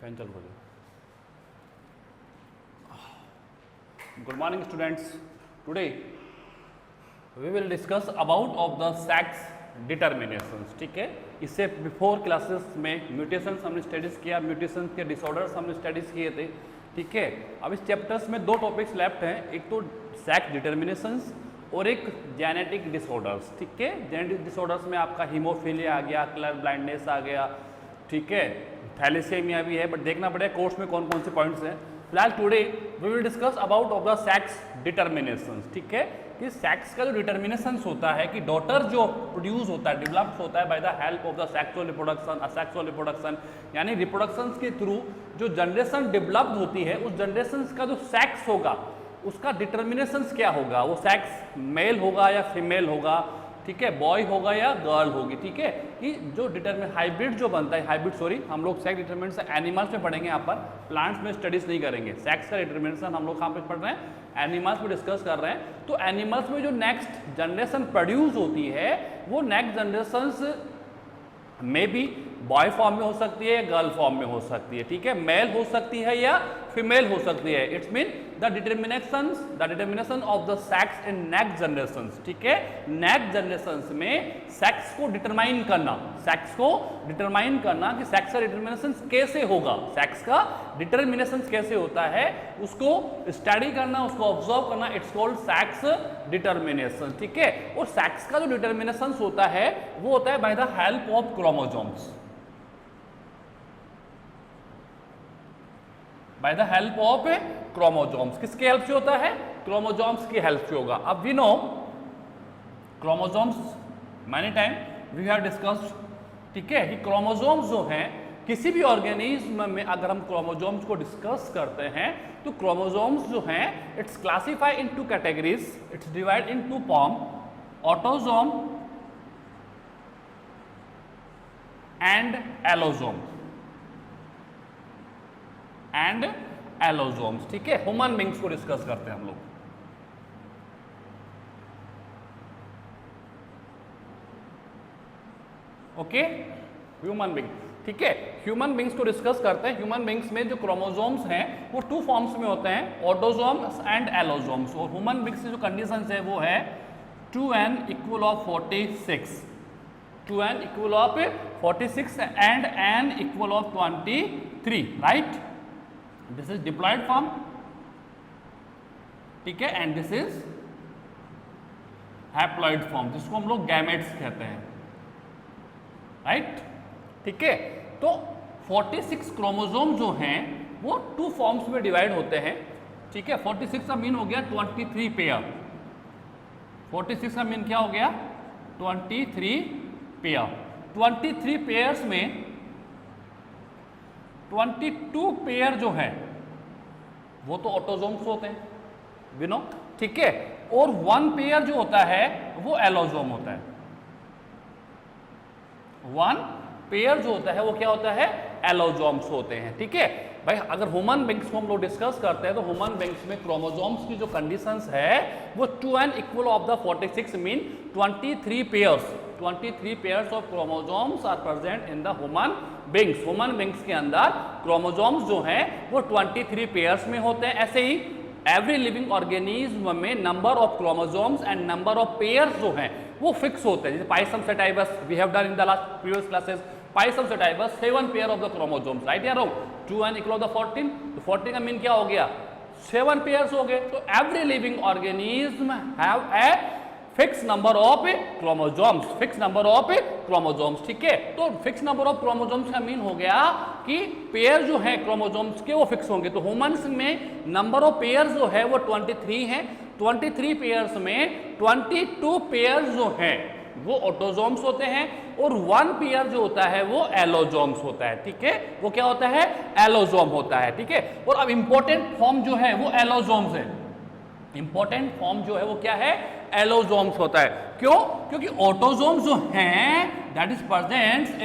Fan चालू कर दो। Good morning students, today we will discuss about of the sex determinations. ठीक है, इससे बिफोर क्लासेस में म्यूटेशंस हमने स्टडीज किया, म्यूटेशंस के डिसऑर्डर्स हमने स्टडीज किए थे। ठीक है, अब इस चैप्टर्स में दो टॉपिक्स लेफ्ट हैं, एक तो सेक्स डिटर्मिनेशंस और एक जेनेटिक डिसऑर्डर्स। ठीक है, जेनेटिक डिसऑर्डर्स में आपका हीमोफीलिया आ गया, कलर ब्लाइंडनेस आ गया, ठीक है, थैलेसेमिया भी है, बट देखना पड़ेगा कोर्स में कौन कौन से पॉइंट्स हैं। फिलहाल today we will discuss about of the sex determinations. ठीक है, कि सेक्स का जो डिटर्मिनेशंस होता है कि डॉटर जो प्रोड्यूस होता है, डेवलप्ड होता है by the help of the sexual reproduction, asexual reproduction, यानी रिप्रोडक्शन के थ्रू जो जनरेशन डेवलप्ड होती है उस जनरेशन का जो सेक्स होगा उसका डिटर्मिनेशंस क्या होगा, वो सेक्स मेल होगा या फीमेल होगा, ठीक है, बॉय होगा या गर्ल होगी। ठीक है, कि जो डिटर्मिन हाइब्रिड जो बनता है, हाइब्रिड सॉरी, हम लोग सेक्स डिटर्मिनेशन एनिमल्स में पढ़ेंगे, यहाँ पर प्लांट्स में स्टडीज नहीं करेंगे। सेक्स का डिटर्मिनेशन हम लोग कहाँ पे पढ़ रहे हैं, एनिमल्स में डिस्कस कर रहे हैं। तो एनिमल्स में जो नेक्स्ट जनरेशन प्रोड्यूस होती है वो नेक्स्ट जनरेशन में भी बॉय फॉर्म में हो सकती है या गर्ल फॉर्म में हो सकती है। ठीक है, मेल हो सकती है या फीमेल हो सकती है। It's mean the determination of the sex in next generations. ठीक है, नेक्स्ट जनरेशंस में सेक्स को डिटरमाइन करना, सेक्स को डिटरमाइन करना कि सेक्स का डिटर्मिनेशन कैसे होगा, सेक्स का डिटर्मिनेशन कैसे होता है उसको स्टडी करना, उसको ऑब्जर्व करना, इट्स कॉल्ड सेक्स डिटर्मिनेशन। ठीक है, और सेक्स का जो डिटर्मिनेशन होता है वो होता है by the help of chromosomes, by the help of chromosomes. किसके हेल्प से होता है, क्रोमोसोम्स की हेल्प से होगा। अब we know chromosomes many time we have discussed. ठीक है, कि क्रोमोसोम्स जो हैं किसी भी ऑर्गेनिज्म में अगर हम क्रोमोसोम्स को डिस्कस करते हैं तो क्रोमोसोम्स जो हैं it's classify in two categories, it's divide in two form, autosome and allosome and allosomes. ठीक है, ह्यूमन बींग्स को डिस्कस करते हैं हम लोग। Okay, human being. ठीक है, ह्यूमन बींग्स को डिस्कस करते हैं। ह्यूमन बींग्स में जो क्रोमोसोम्स हैं वो टू फॉर्म्स में होते हैं, ऑटोसोम्स एंड एलोसोम्स। और ह्यूमन बींग्स की जो कंडीशंस है वो है 2n equal of 46, 2n equal of 46 and n equal of 23, right? This is diploid form, ठीक है, and this is haploid form, जिसको हम लोग गैमेट्स कहते हैं, राइट? ठीक है, तो 46 क्रोमोसोम जो हैं वो टू फॉर्म्स में डिवाइड होते हैं। ठीक है, 46 का मीन हो गया 23 पेयर, 46 का मीन क्या हो गया 23 पेयर। 23 पेयर्स में 22 पेयर जो है वो तो ऑटोसोम्स होते हैं, वी नो। ठीक है, और 1 पेयर जो होता है वो एलोसोम होता है। 1 पेयर जो होता है वो क्या होता है, एलोसोम्स होते हैं। ठीक है भाई, अगर ह्यूमन बींग्स को हम लोग डिस्कस करते हैं तो ह्यूमन बींग्स में क्रोमोसोम्स की जो कंडीशंस है वो 2n equal of the 46 mean 23 pairs, 23 pairs of chromosomes are present in the human beings. Human beings के अंदर क्रोमोसोम्स जो हैं वो 23 पेयर्स में होते हैं। ऐसे ही एवरी लिविंग ऑर्गेनिज्म में number of chromosomes and number of pairs जो हैं वो फिक्स होते हैं। जैसे Pisum sativum we have done in the last previous classes, Pisum sativum 7 pair of the chromosomes, right या wrong? 2n equal of the 14, तो 14 का मीन क्या हो गया 7 पेयर्स हो गए। तो every living organism have a fix number of chromosomes, fix number of chromosomes. ठीक है, तो फिक्स नंबर ऑफ क्रोमोसोम्स का मीन हो गया कि पेयर जो है क्रोमोसोम्स के वो फिक्स होंगे। तो ह्यूमंस में नंबर ऑफ पेयर्स जो है वो 23 हैं। 23 पेयर्स में 22 पेयर्स जो हैं वो ऑटोसोम्स होते हैं और 1 पेयर जो होता है वो एलोसोम्स होता है। ठीक है, वो क्या होता है, एलोसोम होता है। ठीक है, और अब इंपॉर्टेंट फॉर्म जो है वो एलोसोम्स है, इंपॉर्टेंट फॉर्म जो है वो क्या है, एलोसोम्स होता है। क्यों? क्योंकि ऑटोसोम्स जो हैं that is present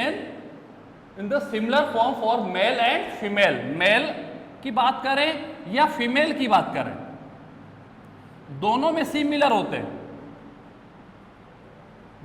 in the similar form for male and female. Male की बात करें या फीमेल की बात करें, दोनों में सिमिलर होते हैं,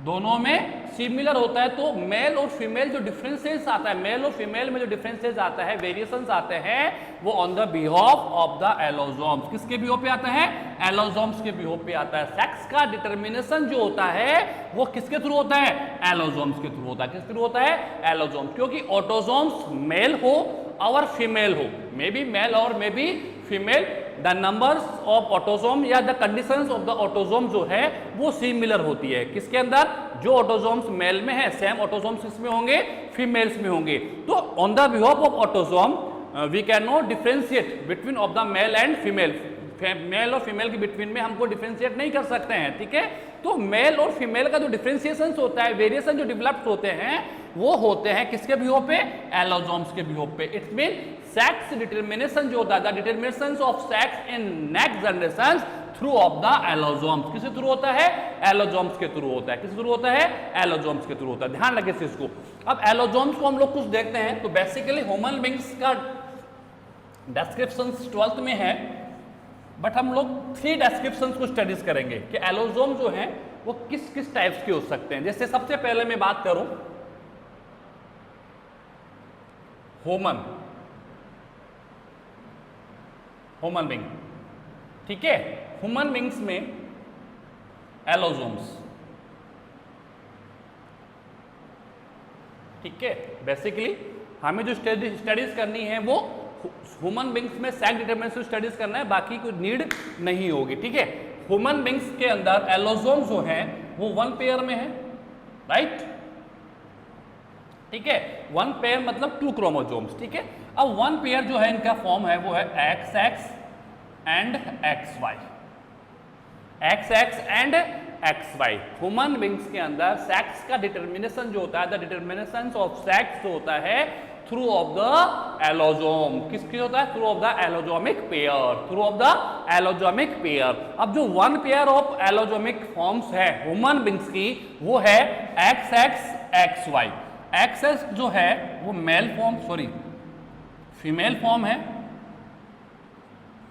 दोनों में सिमिलर होता है। तो मेल और फीमेल जो डिफरेंसेस आता है, मेल और फीमेल में जो डिफरेंसेस आता है, वेरिएशंस आते हैं, वो on the behalf of the allosomes. किसके बिहाफ पे आता है? एलोसोम्स के बिहाफ पे आता है। सेक्स का डिटर्मिनेशन जो होता है वो किसके थ्रू होता है? एलोसोम्स के थ्रू होता है। किस थ्रू होता है? एलोसोम्स। क्योंकि ऑटोसोम्स मेल हो और फीमेल हो, मे बी मेल और मे be female, the numbers of autosome या the conditions of the autosome जो है वो सिमिलर होती है। किसके अंदर? जो ऑटोसोम्स मेल में है, सेम ऑटोसोम्स किसमें होंगे? फीमेल्स में होंगे। तो on the behalf of autosome we can not differentiate between of the male and female. Male और फीमेल के बिटवीन में हमको डिफरेंशिएट नहीं कर सकते हैं, ठीक है। तो मेल और फीमेल का जो डिफरेंशिएशन होता है, वेरिएशन जो डेवलप्ड होते हैं, वो होते हैं किसके बिहाफ पे? एलोसोम्स के बिहाफ पे। इट मीन सेक्स डिटर्मिनेशन जो होता है, the determination of sex in next generation through of the allosomes. किसके थ्रू होता है? एलोसोम्स के थ्रू होता है। किस थ्रू होता है? एलोसोम्स के थ्रू होता है। ध्यान रखें इस चीज को। अब एलोसोम्स को हम लोग कुछ देखते हैं। तो बेसिकली ह्यूमन बींग्स का डिस्क्रिप्शन 12th में है, बट हम लोग 3 डिस्क्रिप्शंस को स्टडीज करेंगे कि एलोसोम जो है वो किस किस टाइप्स के हो सकते हैं। जैसे सबसे पहले मैं बात करूं ह्यूमन बींग, ठीक है। ह्यूमन बींग्स में एलोसोम्स, ठीक है। बेसिकली हमें जो स्टडीज करनी है वो ह्यूमन बींग्स में सेक्स डिटर्मिनेशन स्टडीज करना है, बाकी कोई नीड नहीं होगी, ठीक है। ह्यूमन बींग्स के अंदर एलोसोम जो है वो 1 पेयर में है, राइट, ठीक है। 1 पेयर मतलब 2 क्रोमोसोम्स, ठीक है। अब 1 पेयर जो है इनका फॉर्म है वो है XX and XY, XX and XY। Human beings के अंदर सेक्स का डिटर्मिनेशन जो होता है, द डिटर्मिनेशन ऑफ सेक्स जो होता है थ्रू ऑफ द एलोसोम। किसकी होता है? Through of the allosomic pair, through of the allosomic pair. अब जो 1 पेयर ऑफ एलोसोमिक फॉर्म्स है ह्यूमन बींग्स की, वो है XX XY। XX जो है वो male form, sorry female form है,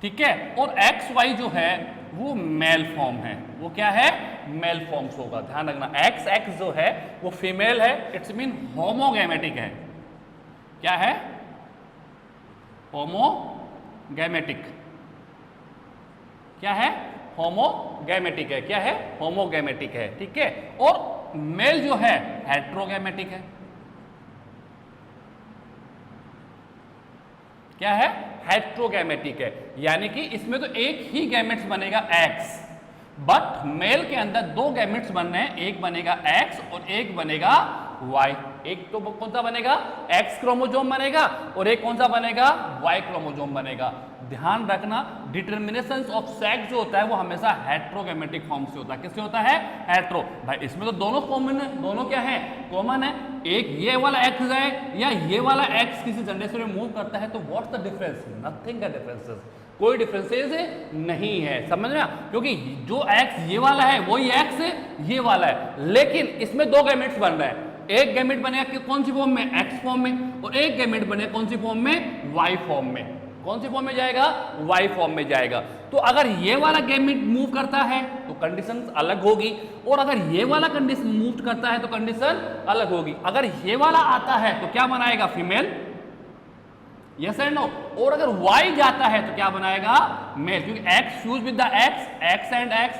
ठीक है। और XY जो है वो मेल फॉर्म है। वो क्या है? मेल फॉर्म्स होगा। ध्यान रखना, XX जो है वो फीमेल है, इट्स मीन होमोगैमेटिक है। क्या है? होमोगैमेटिक। क्या है? होमोगैमेटिक है। क्या है? होमोगैमेटिक है, ठीक है। और मेल जो है हेट्रोगैमेटिक है। क्या है? हेट्रोगैमेटिक है, यानी कि इसमें तो एक ही गैमेट्स बनेगा X, बट मेल के अंदर 2 गैमेट्स बनने हैं, एक बनेगा X और एक बनेगा Y। एक तो कौन सा बनेगा? X क्रोमोसोम बनेगा और एक कौन सा बनेगा? Y क्रोमोसोम बनेगा। ध्यान रखना, डिटर्मिनेशन ऑफ सेक्स जो होता है वो हमेशा हेट्रोगैमेटिक फॉर्म से होता है। किससे होता है? हेट्रो। भाई इसमें तो दोनों कॉमन है, दोनों क्या है? कॉमन है। एक ये वाला X है या ये वाला X किसी जनरेशन में मूव करता है, तो व्हाट्स द डिफरेंस? नथिंग का डिफरेंसेस, कोई डिफरेंसेस नहीं है, समझ रहे? क्योंकि जो X ये वाला है वही X ये वाला है, लेकिन इसमें 2 गैमेट्स बन रहे हैं। एक गैमेट बनेगा कौन सी फॉर्म में? X फॉर्म में, और एक गैमेट बनेगा कौन सी फॉर्म में? Y फॉर्म में। कौन सी फॉर्म में जाएगा? Y फॉर्म में जाएगा। तो अगर ये वाला गैमेट मूव करता है तो कंडीशन अलग होगी, और अगर ये वाला कंडीशन मूव करता है तो कंडीशन अलग होगी। अगर ये वाला आता है तो क्या बनाएगा? Female, yes and no. और अगर Y जाता है तो क्या बनाएगा? मेल, क्योंकि X fuse with the X, X and X,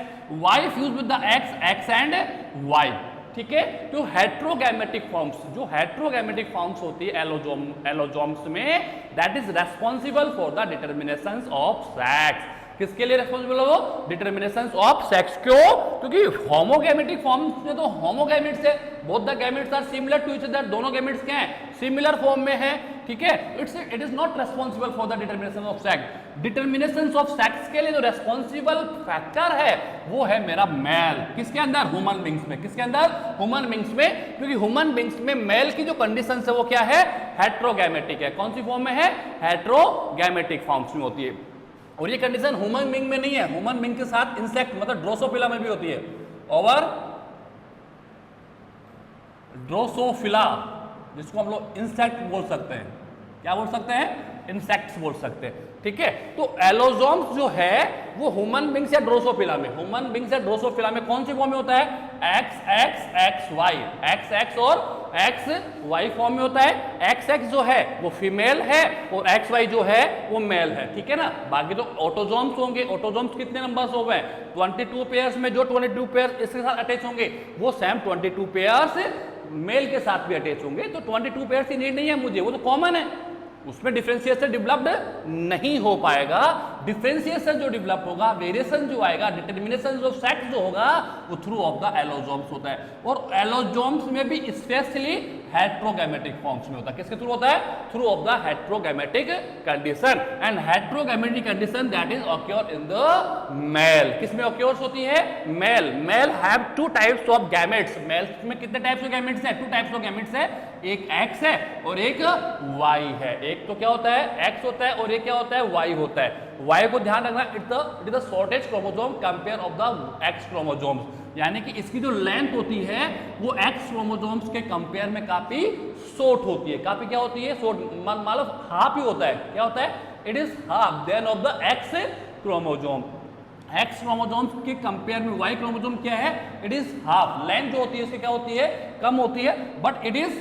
Y fuse with the X, X and Y, ठीक है। तो हेट्रोगैमेटिक फॉर्म्स, जो हेट्रोगैमेटिक फॉर्म्स होती है एलोसोम्स में, that is responsible for the determination of sex. किसके लिए रेस्पॉन्सिबल हो? Determination of sex. क्यों? क्योंकि होमोगैमेटिक फॉर्म्स में तो होमोगैमेट्स है, both the gametes are similar to each other. दोनों गैमेट्स क्या है? सिमिलर फॉर्म में है, ठीक है। It is not responsible for the determination of sex. Determination of sex के लिए जो रेस्पॉन्सिबल फैक्टर है वो है मेरा मेल। किसके अंदर? ह्यूमन बींग्स में। किसके अंदर? ह्यूमन बींग्स में, क्योंकि ह्यूमन बींग्स में मेल की जो कंडीशन है वो क्या है? हेट्रोगैमेटिक है। कौन सी फॉर्म में है? हेट्रोगैमेटिक फॉर्म्स में होती है। और ये कंडीशन ह्यूमन बींग में नहीं है, ह्यूमन बींग के साथ इंसेक्ट मतलब ड्रोसोफिला में भी होती है। और ड्रोसोफिला जिसको हम लोग इंसेक्ट बोल सकते हैं, क्या बोल सकते हैं? इंसेक्ट्स बोल सकते हैं। ठीक है, तो एलोजोम्स जो है वो ह्यूमन बींग्स या ड्रोसोफिला में, ह्यूमन बींग्स या ड्रोसोफिला में कौन सी फॉर्म में होता है? X X X Y, X X और एक्स वाई फॉर्म में होता है। एक्स एक्स जो है वो फीमेल है और एक्स वाई जो है वो मेल है। ठीक है ना, बाकी तो ऑटोजोम्स होंगे। ऑटोजोम्स कितने नंबर्स हो गए? 22 पेयर्स में जो 22 पेयर्स इसके साथ अटैच होंगे वो सेम 22 पेयर्स मेल के साथ भी अटैच होंगे। तो 22 पेयर्स की नीड नहीं है मुझे, वो तो कॉमन है, उसमें डिफरेंशिएशन डेवलप्ड नहीं हो पाएगा। डिफरेंशिएशन जो डेवलप होगा, वेरिएशन जो आएगा, डिटर्मिनेशन ऑफ सेक्स जो होगा वो थ्रू ऑफ द एलोजोम्स होता है। और एलोजोम्स में भी स्पेशली हेट्रोगैमेटिक फॉर्म्स में होता है। किसके थ्रू होता है? Through of the heterogametic condition. And heterogametic condition that is occur in the male. किसमें ऑक्योर्स होती है? Male. Male have two types of gametes. Males में कितने टाइप्स ऑफ गैमेट्स हैं? 2 टाइप्स ऑफ गैमेट्स है, एक एक्स है और एक वाई है। एक तो क्या होता है? एक्स होता है और एक क्या होता है? वाई होता है। वाई को ध्यान रखना, it is the shortage chromosome compare of the x chromosomes, यानी कि इसकी जो लेंथ होती है वो एक्स क्रोमोसोम्स के कंपेयर में काफी शॉर्ट होती है। काफी क्या होती है? शॉर्ट, मतलब हाफ ही होता है। क्या होता है? It is half than of the X chromosome. X chromosomes के कंपेयर में वाई क्रोमोसोम क्या है? It is half. लेंथ जो होती है इसकी क्या होती है? कम होती है, but it is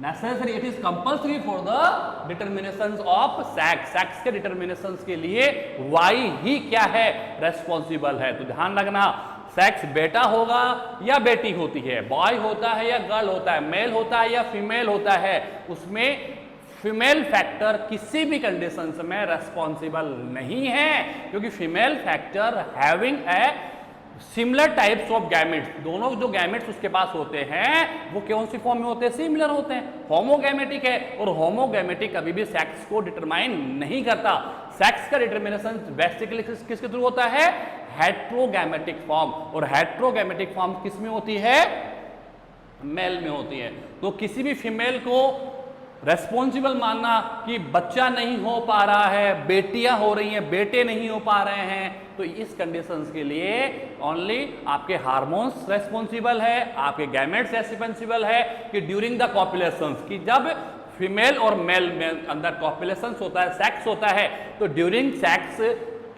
necessary, it is compulsory for the determinations of sex. Sex के डिटर्मिनेशंस के लिए वाई ही क्या है? रेस्पॉन्सिबल है। तो ध्यान रखना, सेक्स बेटा होगा या बेटी होती है, बॉय होता है या गर्ल होता है, मेल होता है या फीमेल होता है, उसमें फीमेल फैक्टर किसी भी कंडीशंस में रेस्पॉन्सिबल नहीं है, क्योंकि female factor having a similar types of gametes. दोनों जो गैमेट्स उसके पास होते हैं वो कौन सी फॉर्म में होते हैं? सिमिलर होते हैं, होमोगैमेटिक है। और होमोगैमेटिक कभी भी सेक्स को डिटरमाइन नहीं करता। सेक्स का डिटरमिनेशन बेसिकली किसके थ्रू होता है? Heterogametic form. और हेट्रोगैमेटिक फॉर्म किस में होती है? मेल में होती है। तो किसी भी फीमेल को रेस्पॉन्सिबल मानना कि बच्चा नहीं हो पा रहा है, बेटियां हो रही हैं, बेटे नहीं हो पा रहे हैं, तो इस कंडीशंस के लिए ओनली आपके हार्मोन्स रेस्पॉन्सिबल है, आपके गैमेट्स रेस्पॉन्सिबल है कि ड्यूरिंग द कॉपुलेशंस, कि जब फीमेल और मेल में अंदर कॉपुलेशंस होता है, सेक्स होता है, तो during sex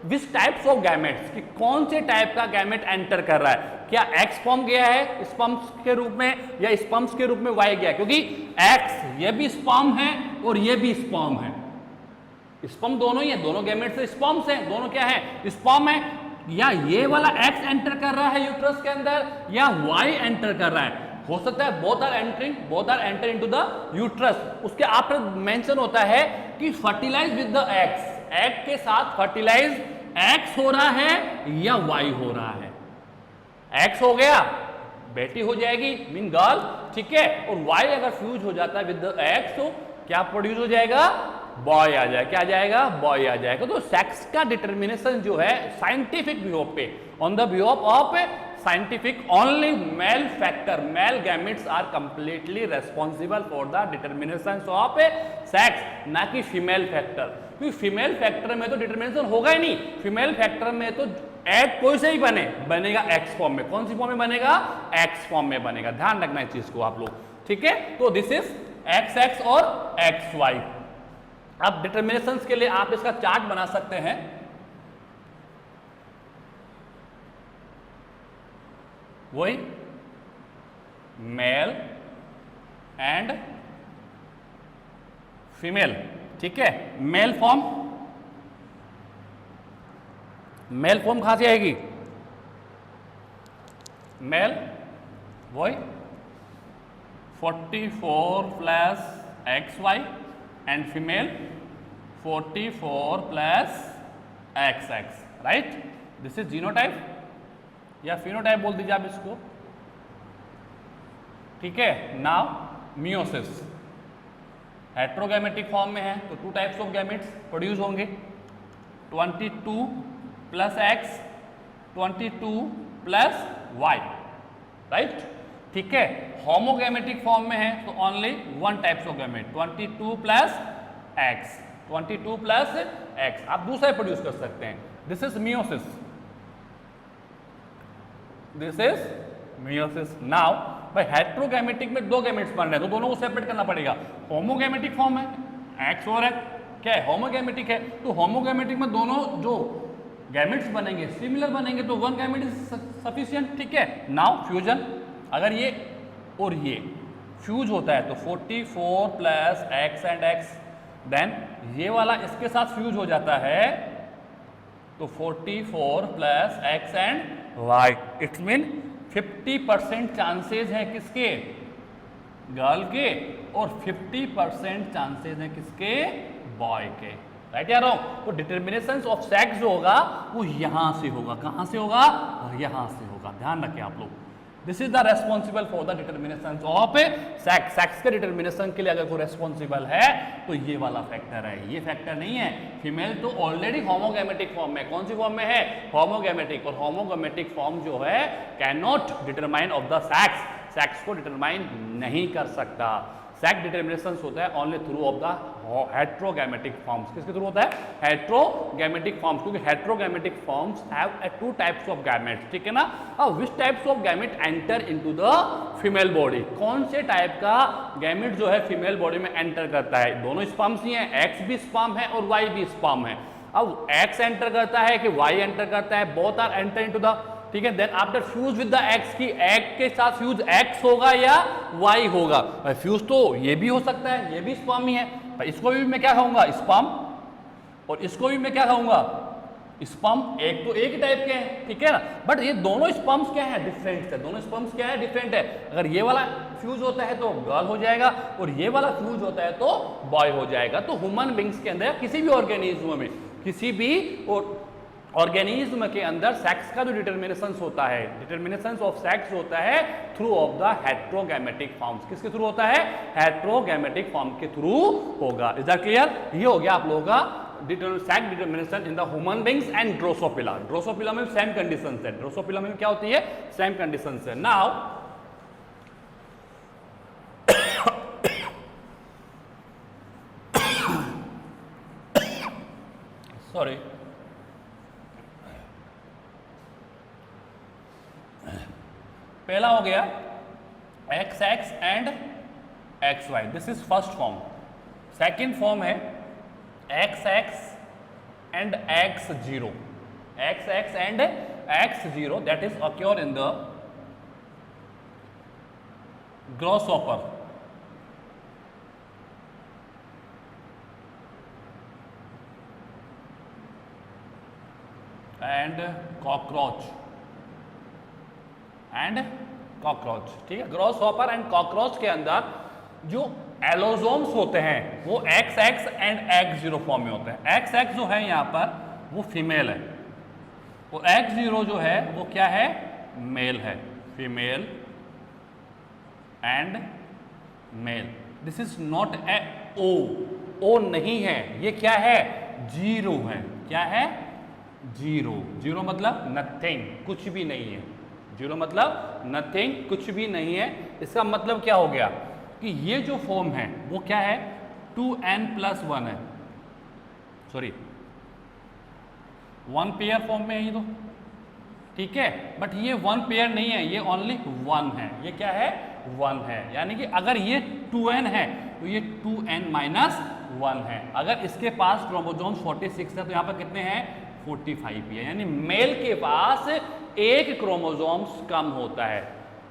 which types of gametes, कि कौन से टाइप का गैमेट एंटर कर रहा है, क्या एक्स फॉर्म गया है स्पर्म्स के रूप में या स्पर्म्स के रूप में वाई गया, क्योंकि एक्स ये भी स्पर्म है और ये भी स्पर्म है, स्पर्म दोनों ही है, दोनों गैमेट्स से स्पर्म्स हैं, दोनों क्या है? स्पर्म है। या ये वाला एक्स एंटर कर रहा है यूट्रस के अंदर या वाई एंटर कर रहा है, हो सकता है both are enter into the uterus. उसके आप मेंशन होता है कि fertilize with the X, egg के साथ फर्टिलाइज एक्स हो रहा है या वाई हो रहा है। एक्स हो गया बेटी हो जाएगी, मीन गर्ल, ठीक है, और वाई अगर फ्यूज हो जाता है विद द एक्स तो क्या प्रोड्यूस हो जाएगा? बॉय आ जाएगा। क्या आ जाएगा? बॉय आ जाएगा। तो सेक्स का डिटर्मिनेशन जो है साइंटिफिक व्यू पे, on the view of scientific, only male factor, male gametes are completely responsible for the determination of sex, ना कि फीमेल फैक्टर। क्योंकि फीमेल फैक्टर में तो डिटर्मिनेशन होगा ही नहीं, फीमेल फैक्टर में तो एग कोई से ही बनेगा एक्स फॉर्म में। कौन सी फॉर्म में बनेगा? एक्स फॉर्म में बनेगा। ध्यान रखना इस चीज को आप लोग, ठीक है। तो दिस इज एक्स एक्स और एक्स वाई। अब डिटर्मिनेशन के लिए आप इसका चार्ट बना सकते हैं। वही मेल एंड फीमेल, ठीक है। मेल फॉर्म कहां से आएगी? मेल वही 44 plus X Y and female 44 plus X X, right. This is genotype या फिनोटाइप बोल दीजिए आप इसको, ठीक है। नाउ मियोसिस हेट्रोगैमेटिक फॉर्म में है तो 2 टाइप्स ऑफ गैमेट्स प्रोड्यूस होंगे, 22 plus X, 22 plus Y, right, ठीक है। होमोगैमेटिक फॉर्म में है तो only 1 types of gamete, 22 plus X, 22 plus X. आप दूसरा प्रोड्यूस कर सकते हैं। This is meiosis, this is meiosis. Now भाई हेट्रोगैमेटिक में 2 गैमेट्स बन रहे हैं तो दोनों को सेपरेट करना पड़ेगा। होमोगैमेटिक फॉर्म है, एक्स और है क्या है, होमोगैमेटिक है। तो होमोगैमेटिक में दोनों जो गैमेट्स बनेंगे सिमिलर बनेंगे, तो वन गैमेट इज सफिशिएंट, ठीक है। नाउ फ्यूजन, अगर ये और ये फ्यूज होता है तो 44 plus X and X, then ये वाला इसके साथ फ्यूज हो जाता है तो 44 plus X and Y, it's mean 50% chances है किसके, गर्ल के, और 50% चांसेस है किसके, बॉय के, राइट या रॉन्ग। तो डिटर्मिनेशन ऑफ सेक्स जो होगा वो यहां से होगा, कहां से होगा, यहां से होगा, ध्यान रखें आप लोग। This is the responsible for the determination of sex. Sex के डिटर्मिनेशन के लिए अगर कोई रेस्पॉन्सिबल है तो ये वाला फैक्टर है, ये फैक्टर नहीं है। फीमेल तो ऑलरेडी होमोगैमेटिक फॉर्म में, कौन सी फॉर्म में है, होमोगैमेटिक, और होमोगैमेटिक फॉर्म जो है can not determine of the sex, sex को डिटरमाइन नहीं कर सकता। सेक्स डिटर्मिनेशन होता है only through of the heterogametic forms. किसके थ्रू होता है, हेट्रोगैमेटिक फॉर्म्स, क्योंकि heterogametic forms have two types of gametes, ठीक है ना। Which types of gamete enter into the female body, कौन से टाइप का गैमेट जो है फीमेल बॉडी में एंटर करता है, दोनों स्पर्म्स ही हैं, एक्स भी स्पर्म है और वाई भी स्पर्म है। अब एक्स एंटर करता है कि वाई एंटर करता है, both are enter into the, ठीक है। Then after fuse with the X, की एग के साथ फ्यूज एक्स होगा या वाई होगा, फ्यूज तो ये भी हो सकता है, ये भी स्पर्म ही है, इसको भी मैं क्या कहूंगा, स्पर्म, और इसको भी मैं क्या कहूंगा, स्पर्म। एक तो एक ही टाइप के हैं, ठीक है ना, बट ये दोनों स्पर्म्स क्या है, डिफरेंट है, दोनों स्पर्म्स क्या है, डिफरेंट है। अगर ये वाला फ्यूज होता है तो गर्ल हो जाएगा, और ये वाला फ्यूज होता है तो बॉय हो जाएगा। तो ह्यूमन बींग्स के अंदर किसी भी ऑर्गेनिज्म में, किसी भी ऑर्गेनिज्म के अंदर सेक्स का जो डिटर्मिनेशन होता है, डिटर्मिनेशन ऑफ सेक्स होता है through of the heterogametic forms. किसके थ्रू होता है, हेट्रोगैमेटिक फॉर्म के थ्रू होगा। Is that clear. ये हो गया आप लोगों का sex determination in the human beings and Drosophila. Drosophila में सेम कंडीशन है, ड्रोसोफिला में क्या होती है, सेम कंडीशन है। नाउ सॉरी, पहला हो गया X X and X Y, this is first form. Second form है X X and X zero, x X and X zero, that is occur in the grasshopper and cockroach and cockroach, ठीक है। ग्रॉसहॉपर and cockroach के अंदर जो एलोजोम्स होते हैं वो x X and X zero form में होते हैं। एक्स एक्स जो है यहाँ पर वो फीमेल है, और एक्स जीरो जो है वो क्या है, मेल है, female and male. This is not a O, O नहीं है, ये क्या है, जीरो है। क्या है, जीरो। जीरो मतलब नथिंग, कुछ भी नहीं है। जीरो मतलब नथिंग, कुछ भी नहीं है। इसका मतलब क्या हो गया कि ये जो फॉर्म है वो क्या है, 2n+1 है, सॉरी 1 पेयर फॉर्म में है ये तो, ठीक है। बट ये 1 पेयर नहीं है, ये ओनली 1 है। ये क्या है, 1 है। यानी कि अगर ये 2n है तो ये 2n-1 है। अगर इसके पास क्रोमोसोम्स 46 है तो यहाँ पर कितने हैं, 45 है। यानी मेल के पास एक क्रोमोसोम्स कम होता है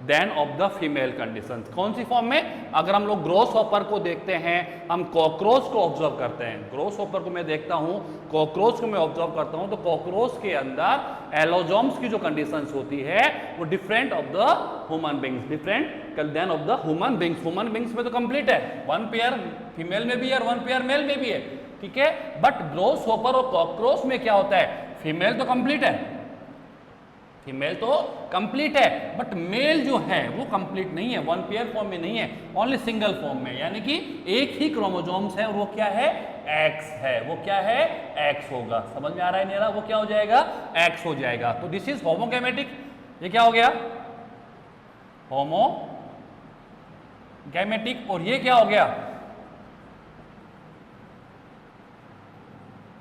then of the female condition. कौन सी फॉर्म में, अगर हम लोग ग्रॉसहॉपर को देखते हैं, हम कॉकरोच को ऑब्जर्व करते हैं, ग्रॉसहॉपर को मैं देखता हूं, कॉकरोच को मैं ऑब्जर्व करता हूं, तो कॉकरोच के अंदर एलोजोम्स की जो कंडीशंस होती है वो different of the human beings, different than of the human beings. Human beings में तो कंप्लीट है, 1 पेयर फीमेल में भी है और 1 पेयर मेल में भी है, ठीक है। बट ग्रॉसहॉपर और कॉकरोच में क्या होता है, फीमेल तो कंप्लीट है, फीमेल तो कंप्लीट है, बट मेल जो है वो कंप्लीट नहीं है, 1 पेयर फॉर्म में नहीं है, ओनली सिंगल फॉर्म में। यानी कि एक ही क्रोमोसोम्स है और वो क्या है, एक्स है। वो क्या है, एक्स होगा। समझ में आ रहा है मेरा, वो क्या हो जाएगा, एक्स हो जाएगा। तो दिस इज होमोगैमेटिक। ये क्या हो गया, होमोगैमेटिक। और ये क्या हो गया,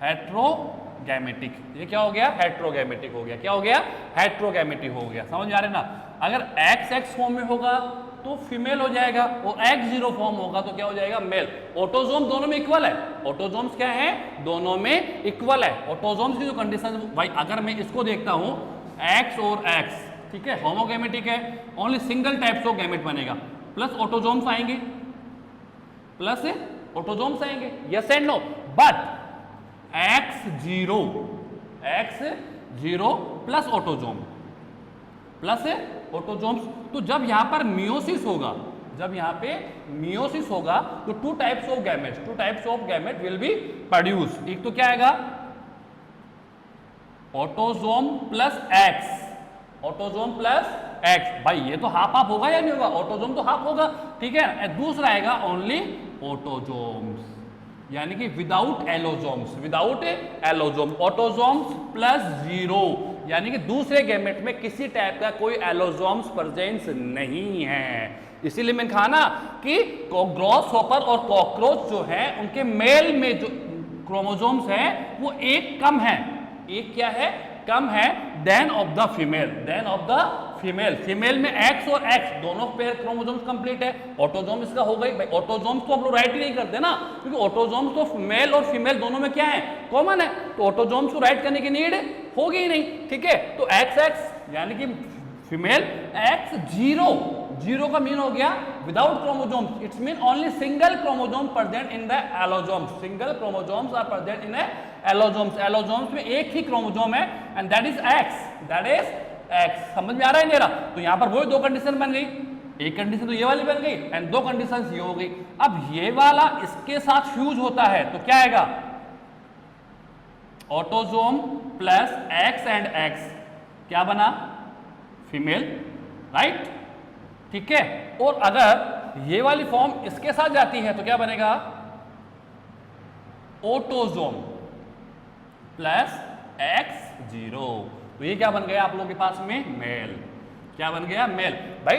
हेट्रोगैमेटिक। ये क्या हो गया, हेट्रोगैमेटिक हो गया। क्या हो गया, हेट्रोगैमेटिक हो गया। समझ में आ रहे ना। अगर एक्स एक्स फॉर्म में होगा तो फीमेल हो जाएगा, और X0 फॉर्म होगा तो क्या हो जाएगा, मेल। ऑटोजोम दोनों में इक्वल है, ऑटोजोम्स क्या है, दोनों में इक्वल है। ऑटोजोम्स की जो कंडीशन भाई, अगर मैं इसको देखता हूं X और X, ठीक है, होमोगैमेटिक है, only single types of gamete बनेगा, प्लस ऑटोजोम्स आएंगे, प्लस ऑटोजोम्स आएंगे, yes and no. But X0 plus autosome plus autosomes, तो जब यहां पर मियोसिस होगा, जब यहां पे मियोसिस होगा तो to types of gamete will be produce. एक तो क्या आएगा, autosome plus x, autosome plus x, भाई ये तो हाफ हाफ होगा या नहीं होगा, ऑटोजोम तो हाफ होगा, ठीक है। दूसरा आएगा ओनली ऑटोजोम्स, यानी कि विदाउट एलोजोम्स, ऑटोजोम्स प्लस 0, यानी कि दूसरे गैमेट में किसी टाइप का कोई एलोजोम्स प्रेजेंस नहीं है। इसीलिए मैंने कहा ना कि ग्रॉस हॉपर और कॉकरोच जो है उनके मेल में जो क्रोमोजोम्स है वो एक कम है, एक क्या है, कम है then of the female. Female में एक्स और एक्स दोनों पेयर क्रोमोसोम्स कंप्लीट है, ऑटोजोम इसका हो गई। भाई ऑटोजोम्स तो हम लोग राइट ही नहीं करते ना, क्योंकि ऑटोजोम्स तो मेल और फीमेल दोनों में क्या है, कॉमन है, तो ऑटोजोम्स को राइट करने की नीड होगी ही नहीं, ठीक है। तो एक्स एक्स यानी कि फीमेल, X0 का मीन हो गया without chromosomes, it's mean only single chromosome present in the allosomes, single chromosomes are present in allosomes, allosomes में एक ही क्रोमोजोम है एंड दैट इज एक्स, समझ में आ रहा है मेरा। तो यहां पर वो दो कंडीशन बन गई, एक कंडीशन तो ये वाली बन गई एंड दो कंडीशन ये हो गई। अब ये वाला इसके साथ फ्यूज होता है तो क्या आएगा, autosome plus X and x, क्या बना, फीमेल, राइट, ठीक है। और अगर ये वाली फॉर्म इसके साथ जाती है तो क्या बनेगा, ऑटोजोम प्लस X0, तो ये क्या बन गया आप लोगों के पास में, मेल, क्या बन गया, मेल। भाई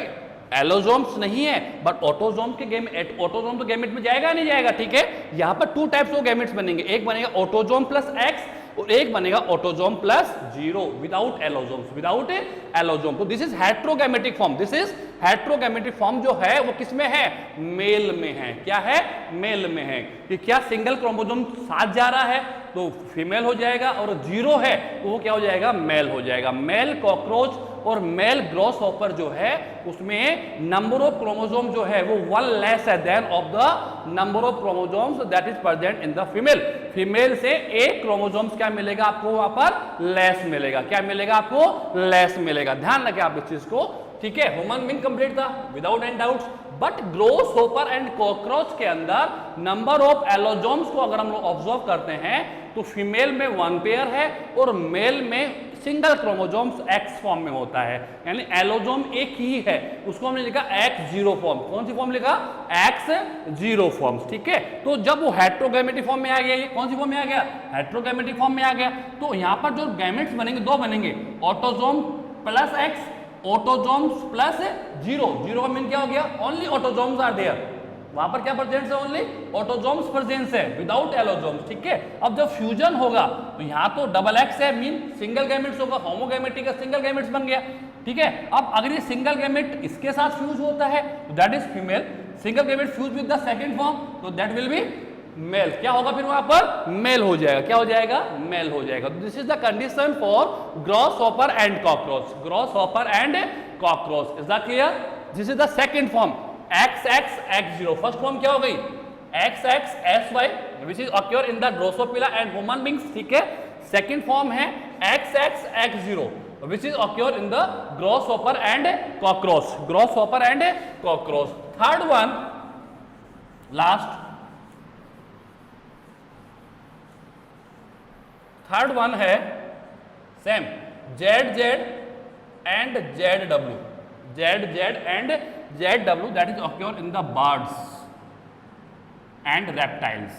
एलोजोम्स नहीं है बट ऑटोजोम के गैमेट, ऑटोजोम तो गैमेट में जाएगा नहीं जाएगा, ठीक है। यहां पर टू टाइप्स ऑफ गैमेट्स बनेंगे, एक बनेगा ऑटोजोम प्लस एक्स और एक बनेगा ऑटोजोम प्लस 0 विदाउट एलोजोम, तो this is heterogametic form, this is heterogametic form जो है वो किसमें है, मेल में है, क्या है, मेल में है। कि क्या सिंगल क्रोमोसोम साथ जा रहा है तो फीमेल हो जाएगा और 0 है तो वो क्या हो जाएगा, मेल हो जाएगा। मेल कॉकरोच और मेल ग्रॉस हॉपर जो है उसमें नंबर ऑफ क्रोमोसोम जो है वो 1 लेस है then of the number of chromosomes that is present in the female. Female से एक क्रोमोसोम्स क्या मिलेगा आपको, वहां पर लेस मिलेगा, क्या मिलेगा आपको, लेस मिलेगा। ध्यान रखें आप इस चीज को, ठीक है। ह्यूमन बीइंग कंप्लीट था without any doubts, but gross hopper and cockroach के अंदर नंबर ऑफ एलोजोम्स को अगर हम लोग ऑब्जर्व करते हैं तो फीमेल में 1 पेयर है और मेल में सिंगल क्रोमोसोम्स एक्स फॉर्म में होता है, यानी एलोजोम एक ही है, उसको हमने लिखा X0 फॉर्म। कौन सी फॉर्म लिखा, X0 फॉर्म, ठीक है। तो जब वो हेट्रोगैमेटिक फॉर्म में आ गया, ये कौन सी फॉर्म में आ गया, हेट्रोगैमेटिक फॉर्म में आ गया, तो यहां पर जो गैमेट्स बनेंगे दो बनेंगे, autosome plus x, autosomes plus 0 का मीन क्या हो गया, ओनली ऑटोजोम्स आर देयर, वहां पर क्या प्रेजेंस है, ओनली ऑटोजोम्स प्रेजेंस है विदाउट एलोजोम्स, ठीक है। अब जब फ्यूजन होगा तो यहां तो डबल एक्स है, मीन सिंगल गैमेट्स होगा, होमोगैमेटिक का सिंगल गैमेट्स बन गया, ठीक है। अब अगर ये सिंगल गैमेट इसके साथ फ्यूज होता है तो that is female, single gamete fuse with the second form तो दैट विल बी मेल, क्या होगा फिर वहां पर, मेल हो जाएगा, क्या हो जाएगा, मेल हो जाएगा। This is the condition for gross hopper and cockroach, gross hopper and cockroach, is that clear. This is the second form XX X0, first form क्या हो गई, XX SY which is occur in the Drosophila and human beings, ठीक है। Second form है XX X0 which is occur in the gross hopper and cockroach, gross hopper and cockroach. Third one, last third one है same ZZ and ZW, ZZ and ZW that is occur in the birds and reptiles।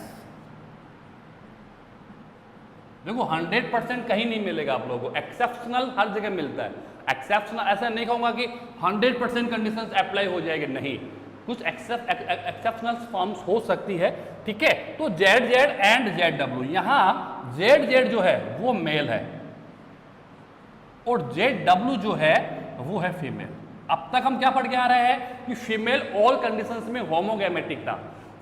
देखो 100% कहीं नहीं मिलेगा आप लोगों को, exceptional हर जगह मिलता है। एक्सेप्शनल ऐसा नहीं कहूंगा कि 100% कंडीशंस अप्लाई हो जाएगी, नहीं, कुछ एक्सेप्शनल फॉर्म्स हो सकती है, ठीक है। तो ZZ एंड ZW, यहां ZZ जो है वो मेल है और ZW जो है वो है फीमेल, अब तक हम क्या पढ़ के आ रहे हैं कि फीमेल ऑल कंडीशंस में होमोगैमेटिक था,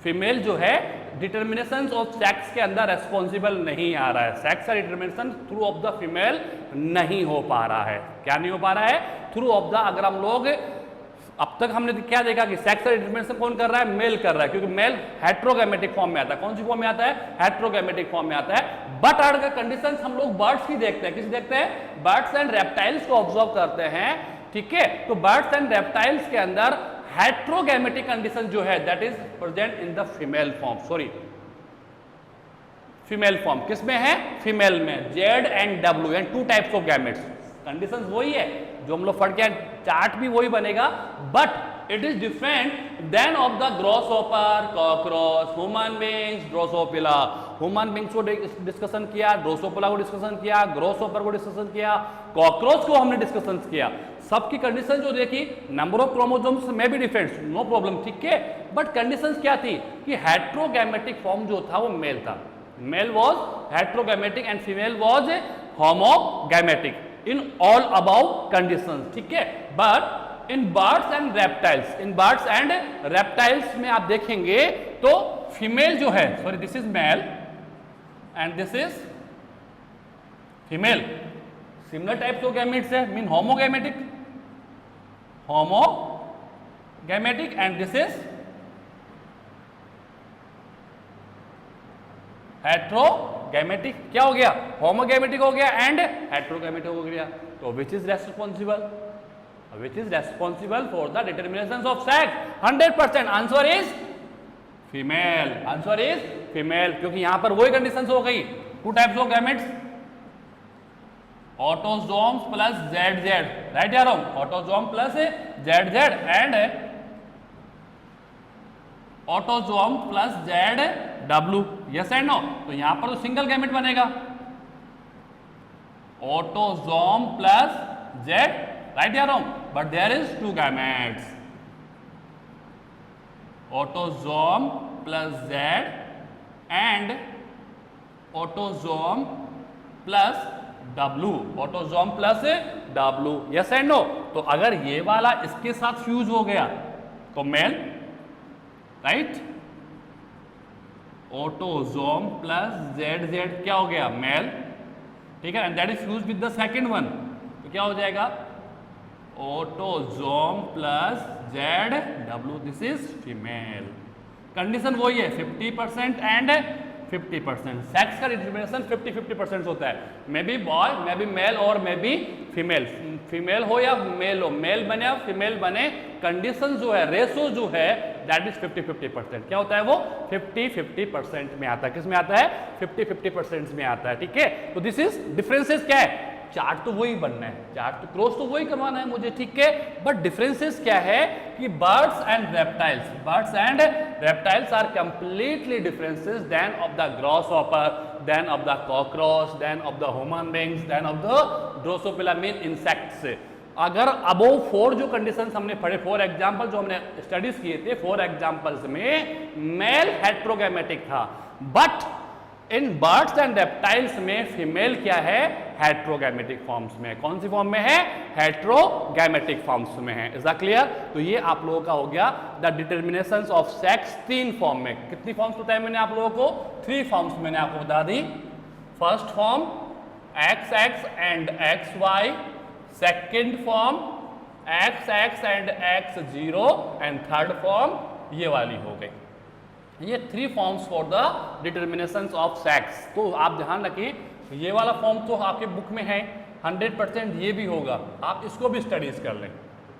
फीमेल जो है डिटर्मिनेशन ऑफ सेक्स के अंदर रेस्पॉन्सिबल नहीं आ रहा है, सेक्स का determination through of the female नहीं हो पा रहा है। क्या नहीं हो पा रहा है? थ्रू ऑफ द, अगर हम लोग अब तक हमने क्या देखा कि सेक्स का डिटर्मिनेशन कौन कर रहा है? मेल कर रहा है, क्योंकि मेल हेट्रोगैमेटिक फॉर्म में आता है। कौन सी फॉर्म में आता है? हेट्रोगैमेटिक फॉर्म में आता है। बट अगर का कंडीशंस हम लोग बर्ड्स की देखते हैं, किसी देखते हैं? बर्ड्स एंड रेप्टाइल्स को ऑब्जर्व करते हैं, ठीक है। तो बर्ड्स एंड रेप्टाइल्स के अंदर हेट्रोगैमेटिक कंडीशन जो है that is present in the female form, sorry female form. किसमें है? फीमेल में। Z and W and to types of gametes, conditions वही है जो हम लोग पढ़ के, चार्ट भी वही बनेगा, but it is different than of the grasshopper, cockroach, human beings, Drosophila. Human beings को डिस्कशन किया, ड्रोसोफिला को डिस्कशन किया, ग्रॉसहॉपर को डिस्कशन किया, कॉकरोच को हमने डिस्कशन किया। सबकी कंडीशन जो देखी, नंबर ऑफ क्रोमोसोम्स में भी डिफरेंस, नो प्रॉब्लम, ठीक है। बट कंडीशंस क्या थी कि हेट्रोगैमेटिक फॉर्म जो था वो मेल था, male was heterogametic and female was homogametic in all about conditions, ठीक है। But in birds and reptiles, in birds and reptiles में आप देखेंगे तो फीमेल जो है, sorry this is male and this is female, similar types of gametes है, mean homogametic, homogametic and this is heterogametic. क्या हो गया? होमोगैमेटिक हो गया एंड हेट्रोगैमेटिक हो गया। तो which is responsible, which is responsible for the determination of sex? 100%। Answer is female, answer is female, क्योंकि यहां पर वही कंडीशंस हो गई, two types of gametes, autosomes plus Z Z, right या wrong? Autosome plus Z Z and autosome plus Z W, yes and no? तो यहां पर तो सिंगल गैमेट बनेगा, ऑटोजोम प्लस जेड, राइट या wrong? But there is two gametes, autosome plus Z and autosome plus W, autosome plus W, yes and no? तो अगर ये वाला इसके साथ फ्यूज हो गया तो male, right? Autosome plus Z Z क्या हो गया? मेल, ठीक है, and that is fuse with the second one, तो क्या हो जाएगा? Autosome plus Z W, this is female. Condition वही है, 50% एंड 50%। सेक्स का डिटर्मिनेशन 50-50% होता है, maybe boy, may be male और मे बी फीमेल, फीमेल हो या मेल हो, मेल बने या फीमेल बने, कंडीशन जो है, रेशो जो है दैट इज 50-50%। क्या होता है वो? 50-50% में आता है। किस में आता है? 50-50% में आता है, ठीक है। तो दिस इज डिफरेंसेस क्या है? चार्ट तो वही बनना है, चार्ट तो क्रॉस तो वही करवाना है मुझे, ठीक है। बट डिफरेंसेस क्या है कि birds and reptiles, birds and reptiles are completely differences than of the grasshopper, than of the cockroach, than of the human beings, than of the Drosophila, mean insects. अगर अबोव 4 जो conditions हमने पढ़े, 4 example जो हमने studies किए थे, 4 examples में mail हेट्रोगैमेटिक था, but in birds and reptiles में फीमेल क्या है? हेट्रोगैमेटिक फॉर्म्स में। कौन सी फॉर्म में है? हेट्रोगैमेटिक फॉर्म्स में है। Is that clear? तो ये आप लोगों का हो गया the determinations of sex 3 form में। कितनी फॉर्म्स बताया मैंने आप लोगों को? 3 फॉर्म्स मैंने आपको बता दी। First form XX and XY, second form XX and X0 and third form ये वाली हो गई। ये 3 forms for the determinations of sex. तो आप ध्यान रखिए, ये वाला फॉर्म तो आपके बुक में है, 100% ये भी होगा, आप इसको भी स्टडीज कर लें,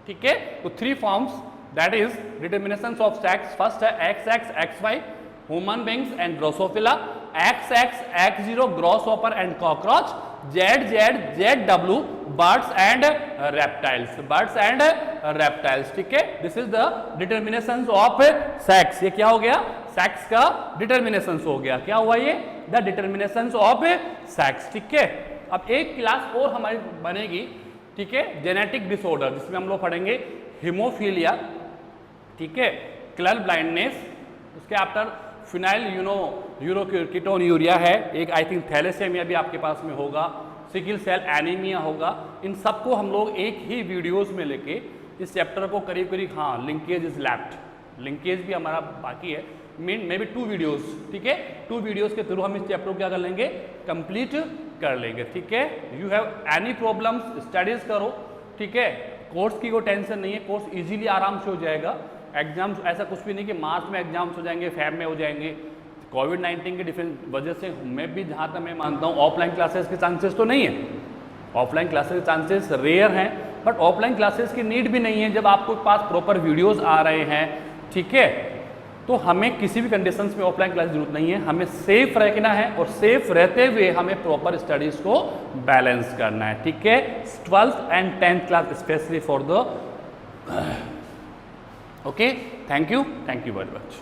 ठीक है। तो 3 forms that is determinations of sex, first है XX XY human beings and Drosophila, XX X0 grasshopper and cockroach, ZZ ZW birds and reptiles, birds and reptiles, ठीक है। This is the determinations of sex. ये क्या हो गया? Sex का डिटर्मिनेशंस हो गया। क्या हुआ ये? द डिटर्मिनेशंस ऑफ सेक्स, ठीक है। अब एक क्लास और हमारी बनेगी, ठीक है, जेनेटिक डिसऑर्डर, जिसमें हम लोग पढ़ेंगे हीमोफीलिया, ठीक है, कलर ब्लाइंडनेस, उसके आफ्टर फिनाइल यूरोकीटोन यूरिया है, एक आई थिंक थैलेसेमिया भी आपके पास में होगा, सिकिल सेल एनीमिया होगा। इन सबको हम लोग एक ही वीडियोस में लेके इस चैप्टर को करीब करीब हाँ लिंकेज इज लेफ्ट, लिंकेज भी हमारा बाकी है, मे बी 2 वीडियोस, ठीक है, 2 वीडियोस के थ्रू हम इस चैप्टर को क्या कर लेंगे, कंप्लीट कर लेंगे, ठीक है। You have any problems studies करो, ठीक है, कोर्स की कोई टेंशन नहीं है, कोर्स इजीली आराम से हो जाएगा। एग्जाम्स ऐसा कुछ भी नहीं कि मार्च में एग्जाम्स हो जाएंगे, फेब में हो जाएंगे। कोविड-19 के डिफरेंट वजह से मैं भी जहाँ तक मैं मानता हूँ ऑफलाइन क्लासेस के चांसेस तो नहीं है, ऑफलाइन क्लासेस के चांसेस रेयर हैं, बट ऑफलाइन क्लासेस की नीड भी नहीं है जब आपके पास प्रॉपर वीडियोस आ रहे हैं, ठीक है। तो हमें किसी भी कंडीशंस में ऑफलाइन क्लास जरूरत नहीं है, हमें सेफ रखना है और सेफ रहते हुए हमें प्रॉपर स्टडीज को बैलेंस करना है, ठीक है। 12th and 10th class specially for the okay. Thank you very much.